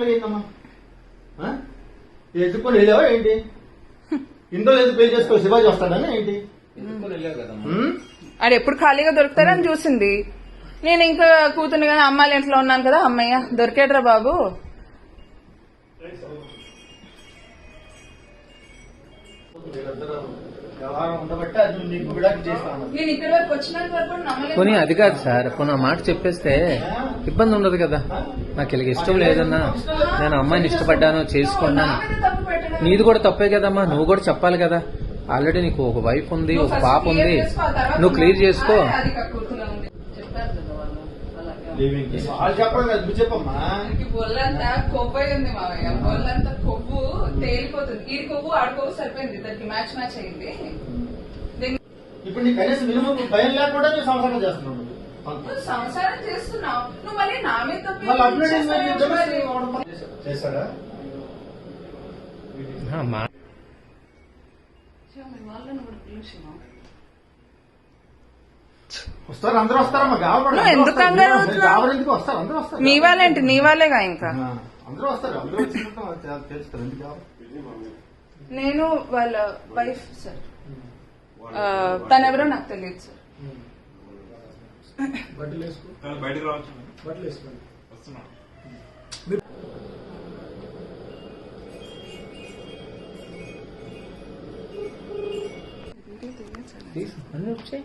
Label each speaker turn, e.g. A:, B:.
A: Final అయిందమ్మా? ఎత్తుకొని వెళ్ళావా ఏంటి? ఇంట్లో లేదు పే చేసుకో, శివాజీ వస్తాడని ఏంటి?
B: అది ఎప్పుడు ఖాళీగా దొరుకుతారని చూసింది. నేను ఇంకా కూతురు కానీ అమ్మాయిల ఇంట్లో ఉన్నాను కదా, అమ్మయ్య దొరికాడరా బాబు.
C: పోనీ అది కాదు సార్, పోనీ ఆ మాట చెప్పేస్తే ఇబ్బంది ఉండదు కదా. నాకు ఇలాగ ఇష్టం లేదన్నా, నేను అమ్మాయిని ఇష్టపడ్డాను, చేసుకున్నాను. నీది కూడా తప్పే కదమ్మా, నువ్వు కూడా చెప్పాలి కదా. ఆల్రెడీ నీకు ఒక వైఫ్ ఉంది, ఒక పాప ఉంది, నువ్వు క్లియర్ చేసుకో.
A: చెప్పమ్మా.
B: ఒళ్ళంతా కొవ్వు అయింది మామయ్య, ఒళ్ళంతా కొవ్వు తేలిపోతుంది. ఈ కొవ్వు ఆడ కొవ్వు సరిపోయింది, దానికి మ్యాచ్ అయింది.
A: ఇప్పుడు నీ కనీసం మినిమం భయం లేకుండా నువ్వు సంసారం చేస్తున్నావు.
B: సంసారం చేస్తున్నావు నువ్వు, మళ్ళీ నా మీద
A: చేశాడా? వస్తారు, అందరూ వస్తారమ్మా.
B: ఎందుకు
A: ఎందుకు వస్తారు? అందరూ వస్తారు.
B: నీ వాళ్ళేంటి, నీ వాళ్ళేగా ఇంకా
A: అందరూ వస్తారు. అందరూ తెలుస్తారు. ఎందుకు?
B: నేను వాళ్ళ వైఫ్ సార్, తనెవరో నాకు తెలియదు సార్.
D: బయటకు రావచ్చు, బట్టలు వేసుకోండి, వస్తున్నా.
C: అన్నీ వచ్చాయి.